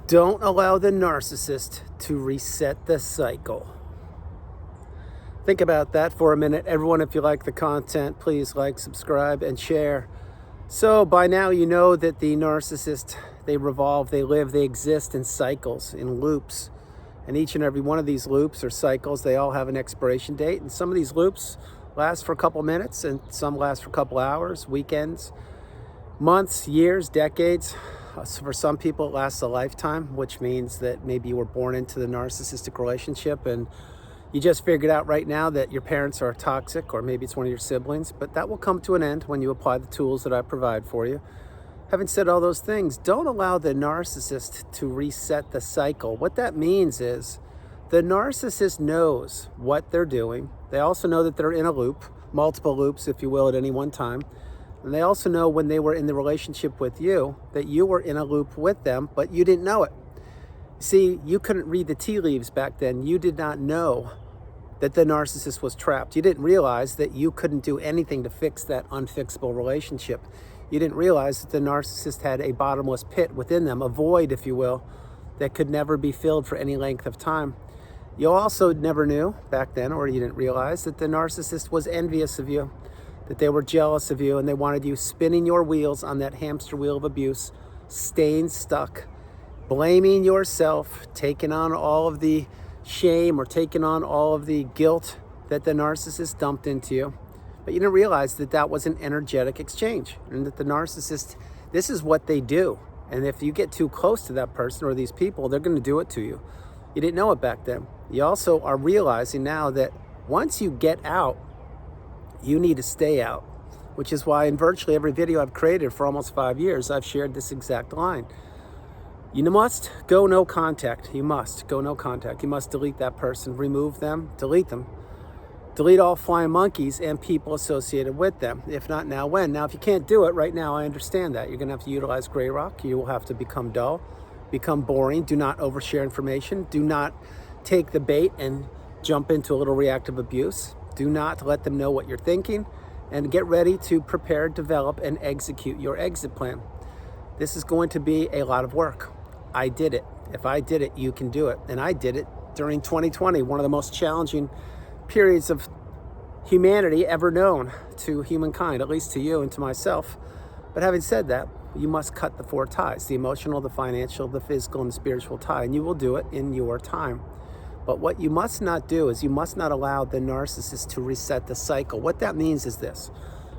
Don't allow the narcissist to reset the cycle. Think about that for a minute. Everyone, if you like the content, please like, subscribe, and share. So by now you know that the narcissist, they revolve, they live, they exist in cycles, in loops. And each and every one of these loops or cycles, they all have an expiration date. And some of these loops last for a couple minutes and some last for a couple hours, weekends, months, years, decades. So for some people, it lasts a lifetime, which means that maybe you were born into the narcissistic relationship and you just figured out right now that your parents are toxic, or maybe it's one of your siblings, but that will come to an end when you apply the tools that I provide for you. Having said all those things, don't allow the narcissist to reset the cycle. What that means is the narcissist knows what they're doing. They also know that they're in a loop, multiple loops, if you will, at any one time. And they also know when they were in the relationship with you that you were in a loop with them, but you didn't know it. See, you couldn't read the tea leaves back then. You did not know that the narcissist was trapped. You didn't realize that you couldn't do anything to fix that unfixable relationship. You didn't realize that the narcissist had a bottomless pit within them, a void, if you will, that could never be filled for any length of time. You also never knew back then, or you didn't realize, that the narcissist was envious of you, that they were jealous of you, and they wanted you spinning your wheels on that hamster wheel of abuse, staying stuck, blaming yourself, taking on all of the shame or taking on all of the guilt that the narcissist dumped into you. But you didn't realize that that was an energetic exchange, and that the narcissist, this is what they do. And if you get too close to that person or these people, they're going to do it to you. You didn't know it back then. You also are realizing now that once you get out, you need to stay out, which is why in virtually every video I've created for almost 5 years, I've shared this exact line. You must go no contact. You must go no contact. You must delete that person, remove them, delete them. Delete all flying monkeys and people associated with them. If not now, when? Now, if you can't do it right now, I understand that. You're going to have to utilize gray rock. You will have to become dull, become boring. Do not overshare information. Do not take the bait and jump into a little reactive abuse. Do not let them know what you're thinking, and get ready to prepare, develop, and execute your exit plan. This is going to be a lot of work. I did it. If I did it, you can do it. And I did it during 2020, one of the most challenging periods of humanity ever known to humankind, at least to you and to myself. But having said that, you must cut the 4 ties: the emotional, the financial, the physical, and the spiritual tie. And you will do it in your time. But what you must not do is you must not allow the narcissist to reset the cycle. What that means is this.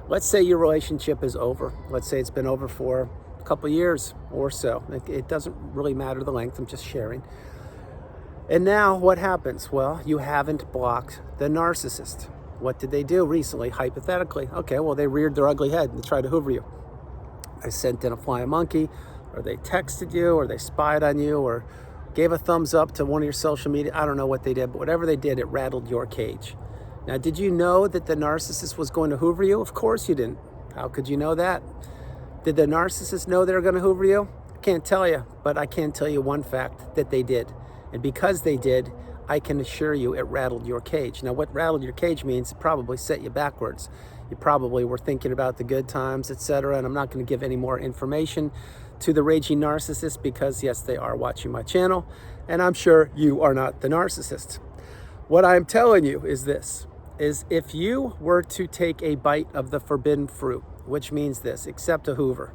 Let's say your relationship is over. Let's say it's been over for a couple years or so. It doesn't really matter the length. I'm just sharing. And now what happens? Well, you haven't blocked the narcissist. What did they do recently, hypothetically? Okay, well, they reared their ugly head and tried to hoover you. They sent in a flying monkey, or they texted you, or they spied on you, or gave a thumbs up to one of your social media. I don't know what they did, but whatever they did, it rattled your cage. Now, did you know that the narcissist was going to hoover you? Of course you didn't. How could you know that? Did the narcissist know they were going to hoover you? I can't tell you, but I can tell you one fact, that they did. And because they did, I can assure you it rattled your cage. Now, what rattled your cage means it probably set you backwards. You probably were thinking about the good times, etc. And I'm not going to give any more information to the raging narcissist because, yes, they are watching my channel. And I'm sure you are not the narcissist. What I'm telling you is this, is if you were to take a bite of the forbidden fruit, which means this, accept a hoover,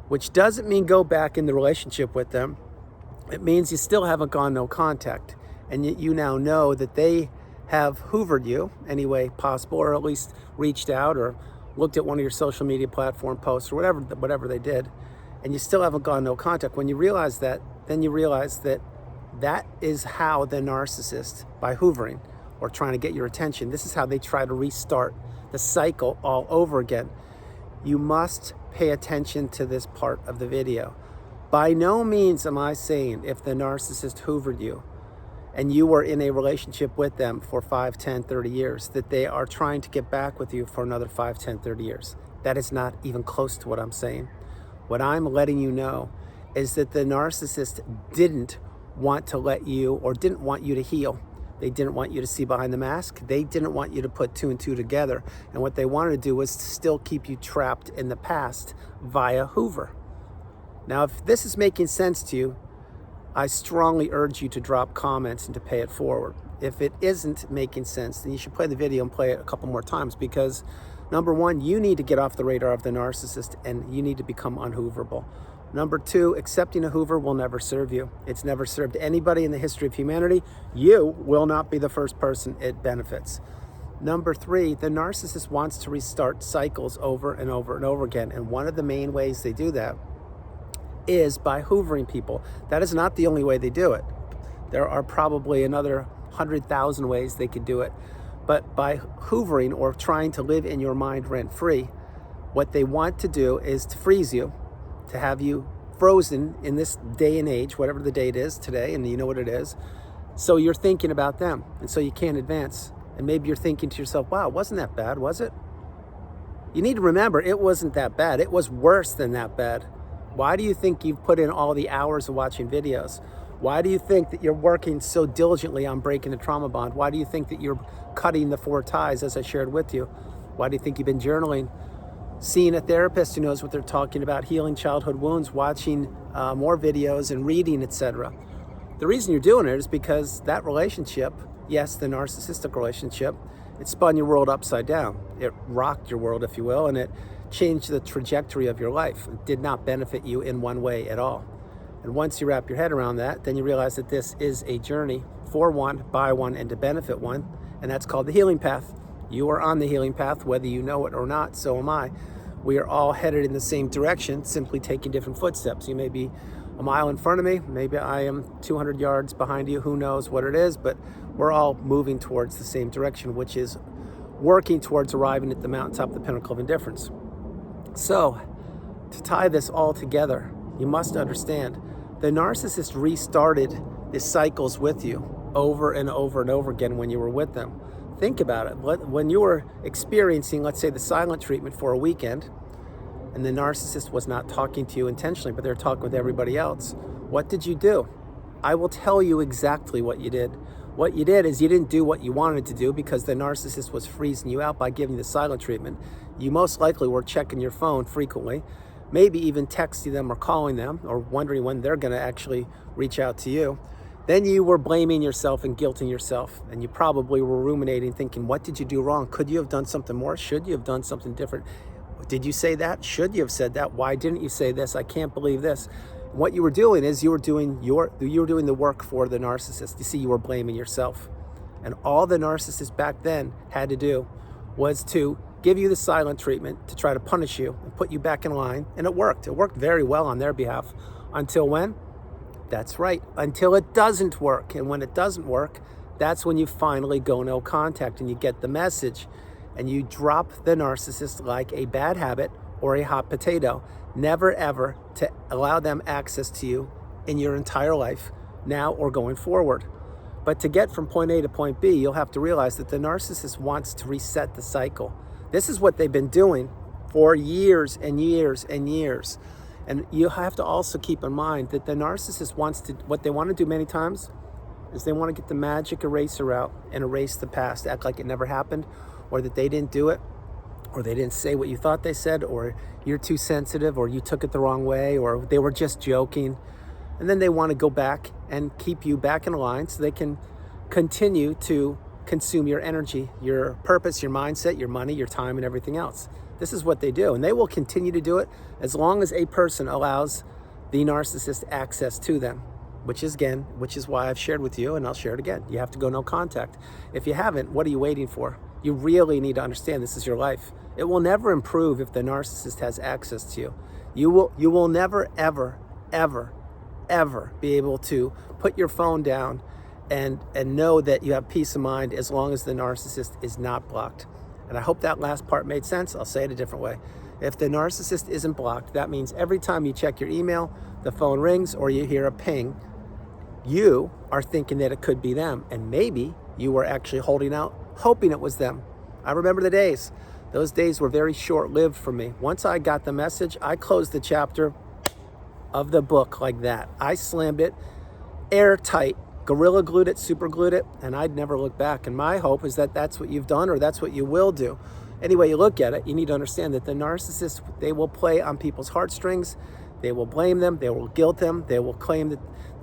which doesn't mean go back in the relationship with them. It means you still haven't gone no contact, and yet you now know that they have hoovered you any way possible, or at least reached out or looked at one of your social media platform posts or whatever they did, and you still haven't gone no contact. When you realize that, then you realize that that is how the narcissist, by hoovering or trying to get your attention, this is how they try to restart the cycle all over again. You must pay attention to this part of the video. By no means am I saying if the narcissist hoovered you and you were in a relationship with them for 5, 10, 30 years, that they are trying to get back with you for another 5, 10, 30 years. That is not even close to what I'm saying. What I'm letting you know is that the narcissist didn't want to let you, or didn't want you to heal. They didn't want you to see behind the mask. They didn't want you to put 2 and 2 together. And what they wanted to do was to still keep you trapped in the past via Hoover. Now, if this is making sense to you, I strongly urge you to drop comments and to pay it forward. If it isn't making sense, then you should play the video and play it a couple more times, because number one, you need to get off the radar of the narcissist and you need to become unhooverable. Number two, accepting a hoover will never serve you. It's never served anybody in the history of humanity. You will not be the first person it benefits. Number three, the narcissist wants to restart cycles over and over and over again. And one of the main ways they do that is by hoovering people. That is not the only way they do it. There are probably another 100,000 ways they could do it. But by hoovering or trying to live in your mind rent-free, what they want to do is to freeze you, to have you frozen in this day and age, whatever the date is today, and you know what it is. So you're thinking about them, and so you can't advance. And maybe you're thinking to yourself, wow, wasn't that bad, was it? You need to remember, it wasn't that bad. It was worse than that bad. Why do you think you've put in all the hours of watching videos? Why do you think that you're working so diligently on breaking the trauma bond? Why do you think that you're cutting the 4 ties, as I shared with you? Why do you think you've been journaling, seeing a therapist who knows what they're talking about, healing childhood wounds, watching more videos and reading, etc.? The reason you're doing it is because that relationship, yes, the narcissistic relationship, it spun your world upside down. It rocked your world, if you will, and it changed the trajectory of your life. It did not benefit you in one way at all. And once you wrap your head around that, then you realize that this is a journey for one, by one, and to benefit one, and that's called the healing path. You are on the healing path, whether you know it or not, so am I. We are all headed in the same direction, simply taking different footsteps. You may be a mile in front of me, maybe I am 200 yards behind you, who knows what it is, but we're all moving towards the same direction, which is working towards arriving at the mountaintop, the pinnacle of indifference. So, to tie this all together, you must understand, the narcissist restarted the cycles with you over and over and over again when you were with them. Think about it. When you were experiencing, let's say, the silent treatment for a weekend, and the narcissist was not talking to you intentionally, but they're talking with everybody else, what did you do? I will tell you exactly what you did. What you did is you didn't do what you wanted to do because the narcissist was freezing you out by giving you the silent treatment. You most likely were checking your phone frequently, maybe even texting them or calling them or wondering when they're going to actually reach out to you. Then you were blaming yourself and guilting yourself, and you probably were ruminating, thinking, what did you do wrong? Could you have done something more? Should you have done something different? Did you say that? Should you have said that? Why didn't you say this? I can't believe this. What you were doing is you were doing the work for the narcissist. You see, you were blaming yourself. And all the narcissist back then had to do was to give you the silent treatment to try to punish you and put you back in line. And it worked. It worked very well on their behalf. Until when? That's right. Until it doesn't work. And when it doesn't work, that's when you finally go no contact and you get the message and you drop the narcissist like a bad habit or a hot potato. Never ever to allow them access to you in your entire life, now or going forward. But to get from point A to point B, you'll have to realize that the narcissist wants to reset the cycle. This is what they've been doing for years and years and years. And you have to also keep in mind that the narcissist what they want to do many times is they want to get the magic eraser out and erase the past, act like it never happened, or that they didn't do it, or they didn't say what you thought they said, or you're too sensitive, or you took it the wrong way, or they were just joking. And then they want to go back and keep you back in line so they can continue to consume your energy, your purpose, your mindset, your money, your time, and everything else. This is what they do, and they will continue to do it as long as a person allows the narcissist access to them, which is why I've shared with you, and I'll share it again. You have to go no contact. If you haven't, what are you waiting for? You really need to understand this is your life. It will never improve if the narcissist has access to you. You will never, ever, ever, ever be able to put your phone down and know that you have peace of mind as long as the narcissist is not blocked. And I hope that last part made sense. I'll say it a different way. If the narcissist isn't blocked, that means every time you check your email, the phone rings, or you hear a ping, you are thinking that it could be them. And maybe you were actually holding out, hoping it was them. I remember the days. Those days were very short-lived for me. Once I got the message, I closed the chapter of the book like that. I slammed it airtight, gorilla glued it, super glued it, and I'd never look back. And my hope is that that's what you've done, or that's what you will do. Any way you look at it, you need to understand that the narcissists, they will play on people's heartstrings. They will blame them, they will guilt them, they will claim that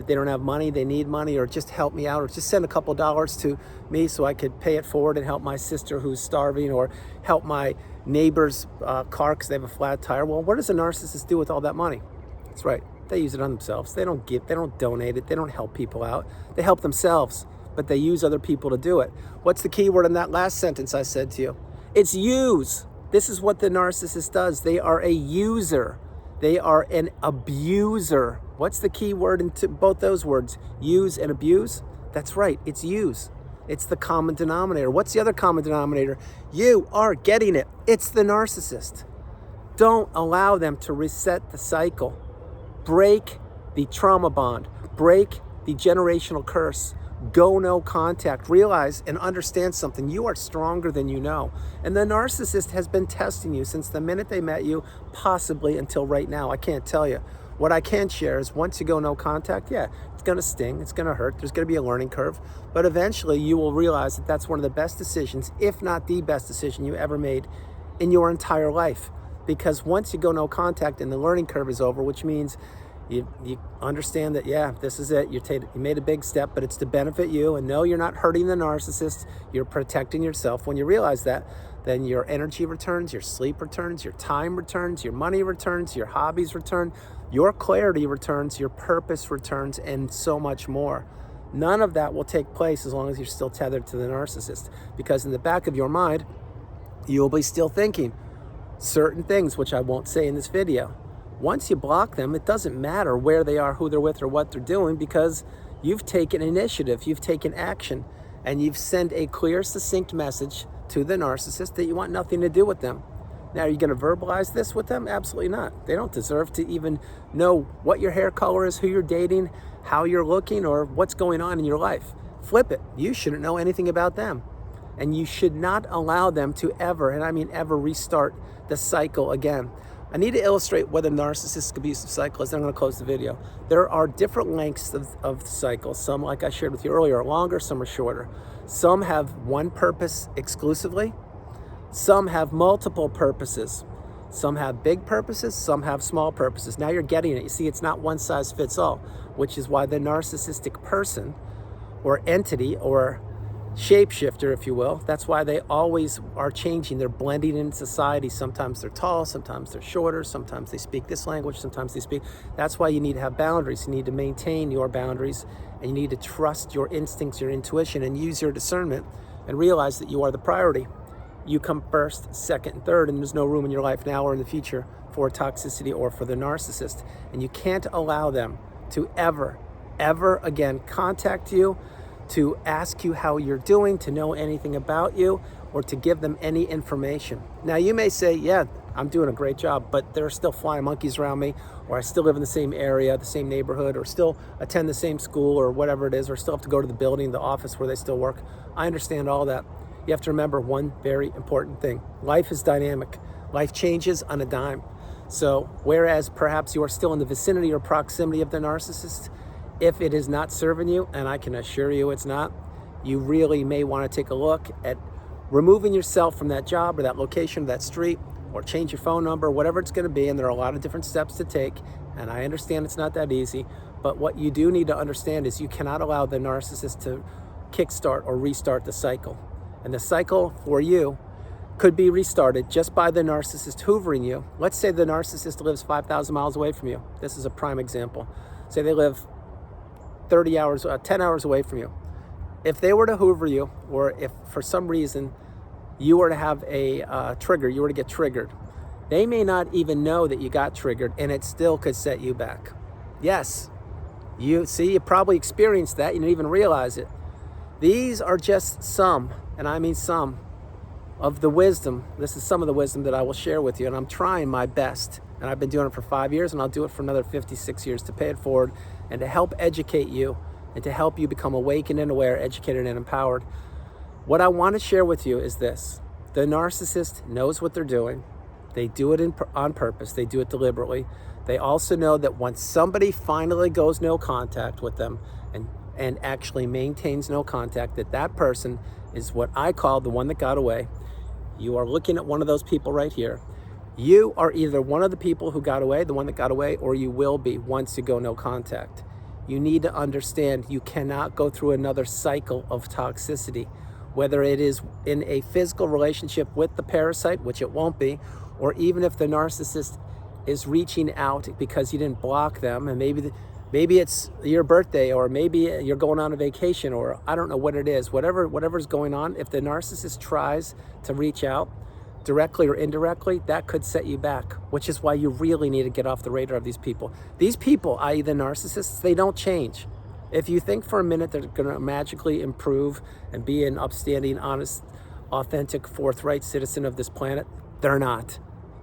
they don't have money, they need money, or just help me out, or just send a couple dollars to me so I could pay it forward and help my sister who's starving, or help my neighbor's car because they have a flat tire. Well, what does a narcissist do with all that money? That's right, they use it on themselves. They don't give, they don't donate it, they don't help people out. They help themselves, but they use other people to do it. What's the key word in that last sentence I said to you? It's use. This is what the narcissist does. They are a user. They are an abuser. What's the key word into both those words? Use and abuse? That's right, it's use. It's the common denominator. What's the other common denominator? You are getting it. It's the narcissist. Don't allow them to reset the cycle. Break the trauma bond. Break the generational curse. Go no contact. Realize and understand something. You are stronger than you know. And the narcissist has been testing you since the minute they met you, possibly until right now. I can't tell you. What I can share is once you go no contact, yeah, it's going to sting. It's going to hurt. There's going to be a learning curve. But eventually you will realize that that's one of the best decisions, if not the best decision you ever made in your entire life. Because once you go no contact and the learning curve is over, which means you understand that, yeah, this is it. You made a big step, but it's to benefit you. And no, you're not hurting the narcissist. You're protecting yourself. When you realize that, then your energy returns, your sleep returns, your time returns, your money returns, your hobbies return, your clarity returns, your purpose returns, and so much more. None of that will take place as long as you're still tethered to the narcissist. Because in the back of your mind, you'll be still thinking certain things, which I won't say in this video. Once you block them, it doesn't matter where they are, who they're with, or what they're doing, because you've taken initiative, you've taken action, and you've sent a clear, succinct message to the narcissist that you want nothing to do with them. Now, are you going to verbalize this with them? Absolutely not. They don't deserve to even know what your hair color is, who you're dating, how you're looking, or what's going on in your life. Flip it. You shouldn't know anything about them. And you should not allow them to ever, and I mean ever, restart the cycle again. I need to illustrate what a narcissistic abusive cycle is, then I'm going to close the video. There are different lengths of the cycle. Some, like I shared with you earlier, are longer, some are shorter. Some have one purpose exclusively. Some have multiple purposes. Some have big purposes, some have small purposes. Now you're getting it. You see, it's not one size fits all, which is why the narcissistic person or entity or shapeshifter, if you will, that's why they always are changing. They're blending in society. Sometimes they're tall, sometimes they're shorter, sometimes they speak this language, sometimes they speak. That's why you need to have boundaries. You need to maintain your boundaries, and you need to trust your instincts, your intuition, and use your discernment and realize that you are the priority. You come first, second, and third, and there's no room in your life now or in the future for toxicity or for the narcissist. And you can't allow them to ever again contact you, to ask you how you're doing, to know anything about you, or to give them any information. Now, you may say, yeah, I'm doing a great job, but there are still flying monkeys around me, or I still live in the same area, the same neighborhood, or still attend the same school, or whatever it is, or still have to go to the building, the office where they still work. I understand all that. You have to remember one very important thing. Life is dynamic. Life changes on a dime. So whereas perhaps you are still in the vicinity or proximity of the narcissist, if it is not serving you, and I can assure you it's not, you really may want to take a look at removing yourself from that job or that location, or that street, or change your phone number, whatever it's going to be. And there are a lot of different steps to take. And I understand it's not that easy. But what you do need to understand is you cannot allow the narcissist to kickstart or restart the cycle. And the cycle for you could be restarted just by the narcissist hoovering you. Let's say the narcissist lives 5,000 miles away from you. This is a prime example. Say they live 10 hours away from you. If they were to hoover you, or if for some reason you were to have a trigger, you were to get triggered, they may not even know that you got triggered, and it still could set you back. Yes, you probably experienced that. You didn't even realize it. These are just some, and I mean some, of the wisdom. This is some of the wisdom that I will share with you, and I'm trying my best. And I've been doing it for 5 years, and I'll do it for another 56 years to pay it forward and to help educate you and to help you become awakened and aware, educated and empowered. What I want to share with you is this. The narcissist knows what they're doing. They do it on purpose. They do it deliberately. They also know that once somebody finally goes no contact with them and actually maintains no contact, that person is what I call the one that got away. You are looking at one of those people right here. You are either one of the people who got away, the one that got away, or you will be once you go no contact. You need to understand you cannot go through another cycle of toxicity, whether it is in a physical relationship with the parasite, which it won't be, or even if the narcissist is reaching out because you didn't block them, and maybe it's your birthday, or maybe you're going on a vacation, or I don't know what it is, whatever's going on. If the narcissist tries to reach out directly or indirectly, that could set you back, which is why you really need to get off the radar of these people. These people, i.e. the narcissists, they don't change. If you think for a minute they're gonna magically improve and be an upstanding, honest, authentic, forthright citizen of this planet, they're not.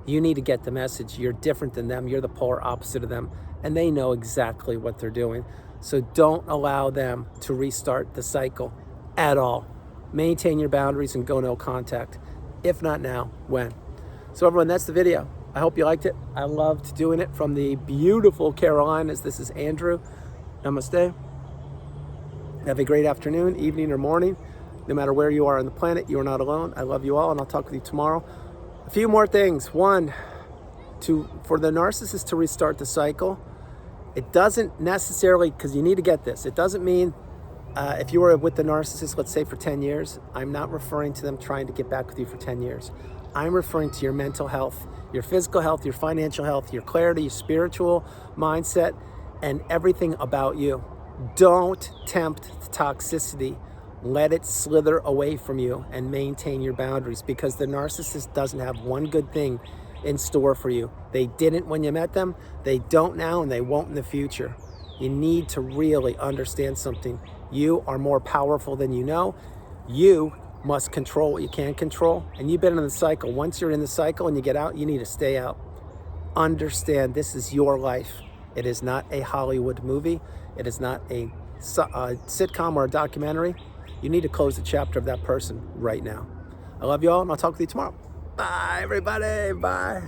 You need to get the message. You're different than them. You're the polar opposite of them, and they know exactly what they're doing. So don't allow them to restart the cycle at all. Maintain your boundaries and go no contact. If not now, when? So everyone, that's the video. I hope you liked it. I loved doing it from the beautiful Carolinas. This is Andrew. Namaste. Have a great afternoon, evening, or morning. No matter where you are on the planet, you are not alone. I love you all, and I'll talk with you tomorrow. A few more things. One, for the narcissist to restart the cycle, it doesn't necessarily, because you need to get this, it doesn't mean if you were with the narcissist, let's say for 10 years, I'm not referring to them trying to get back with you for 10 years. I'm referring to your mental health, your physical health, your financial health, your clarity, your spiritual mindset, and everything about you. Don't tempt toxicity. Let it slither away from you and maintain your boundaries, because the narcissist doesn't have one good thing in store for you. They didn't when you met them, they don't now, and they won't in the future. You need to really understand something. You are more powerful than you know. You must control what you can control. And you've been in the cycle. Once you're in the cycle and you get out, you need to stay out. Understand this is your life. It is not a Hollywood movie. It is not a sitcom or a documentary. You need to close the chapter of that person right now. I love you all, and I'll talk with you tomorrow. Bye, everybody. Bye.